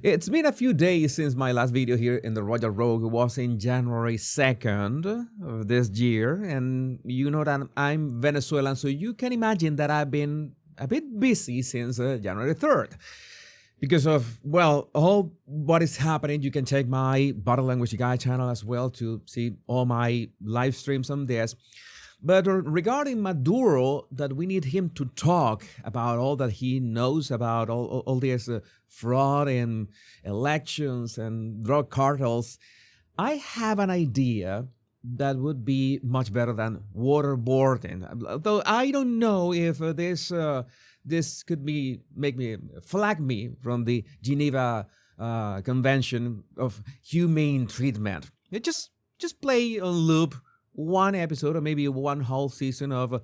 It's been a few days since my last video here in the Royal Rogue was in January 2nd of this year, and you know that I'm Venezuelan, so you can imagine that I've been a bit busy since January 3rd. Because of, well, all what is happening, you can check my Body Language Guy channel as well to see all my live streams on this. But regarding Maduro, that we need him to talk about all that he knows about all this fraud in elections and drug cartels, I have an idea that would be much better than waterboarding. Though I don't know if this could flag me from the Geneva Convention of Humane Treatment. It just play on loop one episode or maybe one whole season of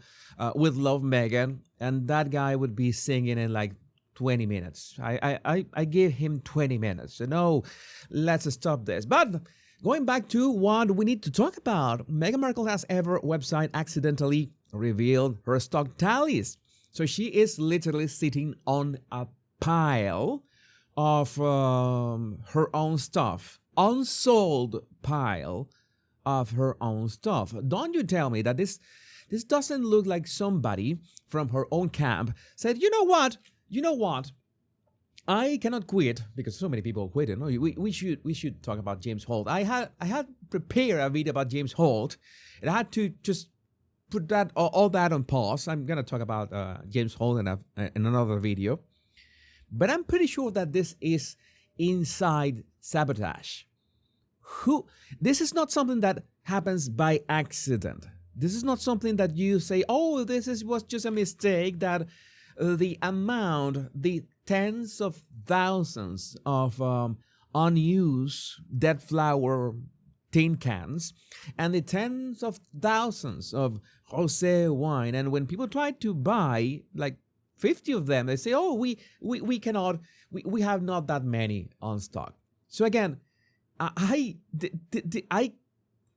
With Love, Meghan, and that guy would be singing in like 20 minutes. I gave him 20 minutes. So no, let's stop this. But going back to what we need to talk about, Meghan Markle has ever website accidentally revealed her stock tallies. So she is literally sitting on a pile of her own stuff, unsold pile of her own stuff. Don't you tell me that this doesn't look like somebody from her own camp said, you know what, I cannot quit, because so many people quit. You know, we should talk about James Holt. I had prepared a video about James Holt, and I had to just put that all that on pause. I'm gonna talk about James Holt in another video, but I'm pretty sure that this is inside sabotage. This is not something that happens by accident. This is not something that you say, oh, was just a mistake, that the tens of thousands of unused dead flower tin cans and the tens of thousands of rosé wine, and when people try to buy like 50 of them, they say, oh, we have not that many on stock. So again,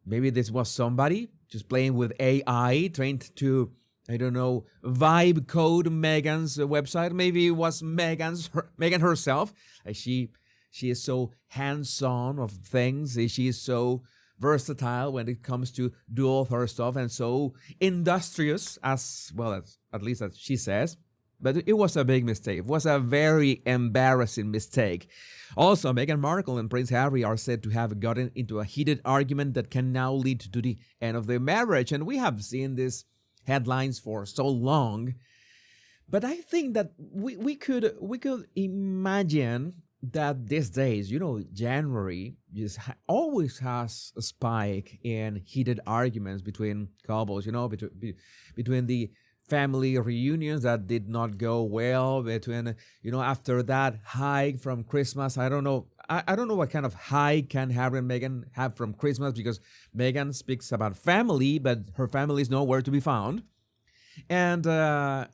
maybe this was somebody just playing with AI, trained to, I don't know, vibe code Meghan's website. Maybe it was Meghan herself. She is so hands-on of things. She is so versatile when it comes to do all her stuff, and so industrious, as well as, at least as she says. But it was a big mistake. It was a very embarrassing mistake. Also, Meghan Markle and Prince Harry are said to have gotten into a heated argument that can now lead to the end of their marriage. And we have seen these headlines for so long. But I think that we could imagine that these days, January always has a spike in heated arguments between couples, between the family reunions that did not go well, between, after that hike from Christmas. I don't know what kind of hike can Harry and Meghan have from Christmas, because Meghan speaks about family, but her family is nowhere to be found. And I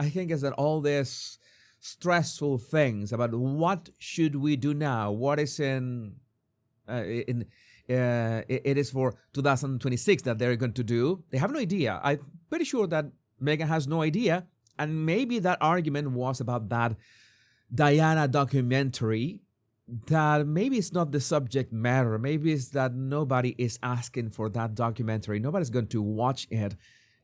think is that all this stressful things about what should we do now, what is it is for 2026 that they're going to do. They have no idea. I'm pretty sure that Meghan has no idea, and maybe that argument was about that Diana documentary, that maybe it's not the subject matter. Maybe it's that nobody is asking for that documentary. Nobody's going to watch it.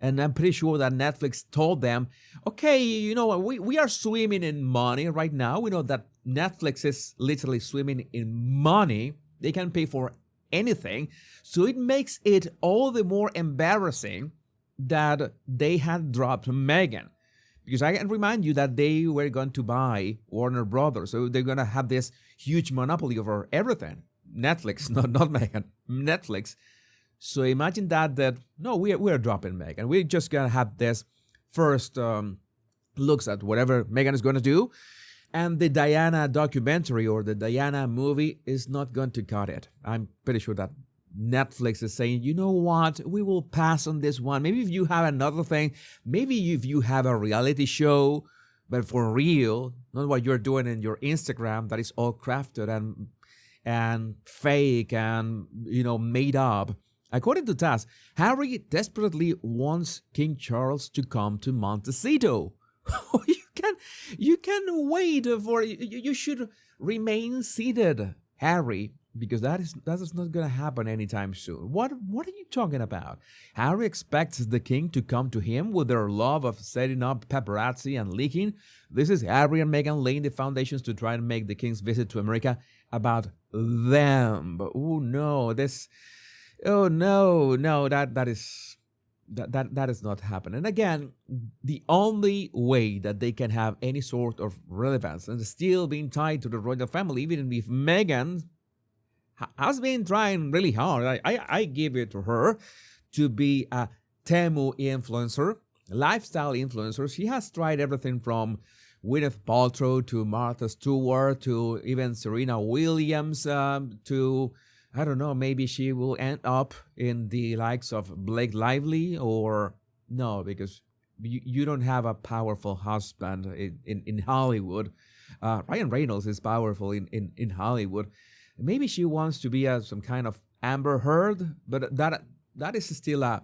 And I'm pretty sure that Netflix told them, okay, we are swimming in money right now. We know that Netflix is literally swimming in money. They can pay for anything. So it makes it all the more embarrassing that they had dropped Meghan. Because I can remind you that they were going to buy Warner Brothers. So they're going to have this huge monopoly over everything. Netflix, not Meghan, Netflix. So imagine that no, we're dropping Meghan. We're just going to have this first looks at whatever Meghan is going to do. And the Diana documentary or the Diana movie is not going to cut it. I'm pretty sure that Netflix is saying, you know what, we will pass on this one. Maybe if you have another thing, maybe if you have a reality show, but for real, not what you're doing in your Instagram that is all crafted and fake and, made up. According to TASS, Harry desperately wants King Charles to come to Montecito. You can wait for, you should remain seated, Harry, because that is not going to happen anytime soon. What are you talking about? Harry expects the king to come to him with their love of setting up paparazzi and leaking. This is Harry and Meghan laying the foundations to try and make the king's visit to America about them. But oh no, that is not happening. And again, the only way that they can have any sort of relevance and still being tied to the royal family, even if Meghan has been trying really hard. I give it to her to be a Temu influencer, lifestyle influencer. She has tried everything from Gwyneth Paltrow to Martha Stewart to even Serena Williams to, I don't know, maybe she will end up in the likes of Blake Lively or no, because you don't have a powerful husband in Hollywood. Ryan Reynolds is powerful in Hollywood. Maybe she wants to be some kind of Amber Heard, but that is still a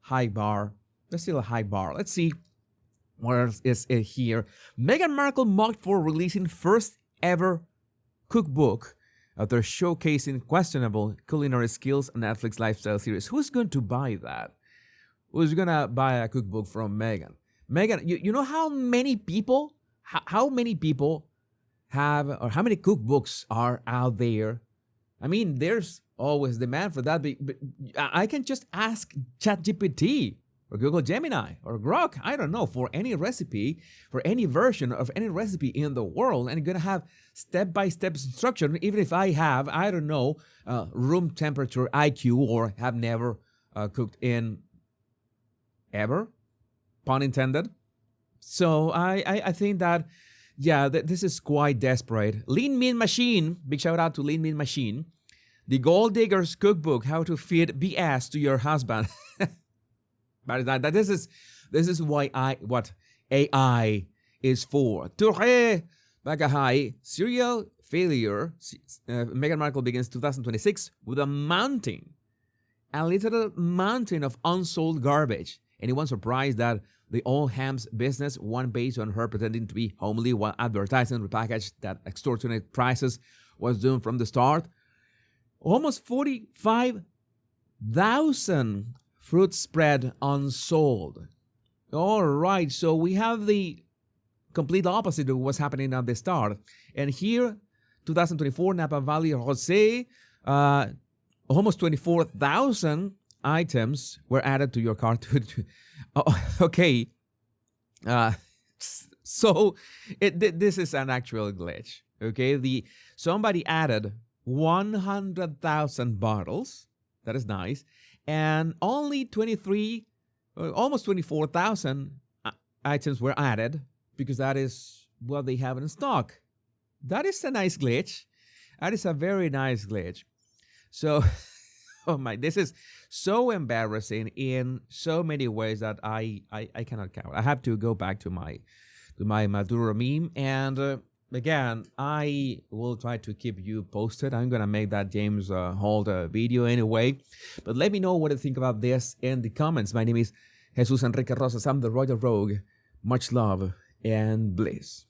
high bar. That's still a high bar. Let's see where is it here. Meghan Markle mocked for releasing first ever cookbook after showcasing questionable culinary skills on Netflix lifestyle series. Who's going to buy that? Who's gonna buy a cookbook from Meghan? Meghan, you know how many people have, or how many cookbooks are out there? I mean, there's always demand for that, but I can just ask ChatGPT or Google Gemini or Grok, I don't know, for any recipe, for any version of any recipe in the world, and you're gonna have step-by-step instruction, even if I have, I don't know, room temperature IQ or have never cooked in ever, pun intended. So I think that, yeah, this is quite desperate. Lean Mean Machine, big shout out to Lean Mean Machine. The Gold Digger's Cookbook, How to Feed BS to Your Husband. But this is what AI is for. Touré Bagahai, serial failure. Meghan Markle begins 2026 with a literal mountain of unsold garbage. Anyone surprised that the All Hams business won based on her pretending to be homely while advertising repackaged that extortionate prices was doomed from the start? Almost 45,000 fruit spread unsold. All right, so we have the complete opposite of what's happening at the start. And here, 2024 Napa Valley Rosé, almost 24,000 items were added to your cart. Oh, okay. So this is an actual glitch. Okay, somebody added 100,000 bottles. That is nice, and only almost 24,000 items were added because that is what they have in stock. That is a nice glitch. That is a very nice glitch. So, oh my, this is so embarrassing in so many ways that I cannot count. I have to go back to my Maduro meme, and again, I will try to keep you posted. I'm gonna make that James Holt video anyway, but let me know what you think about this in the comments. My name is Jesus Enrique Rosas. I'm the Royal Rogue. Much love and bliss.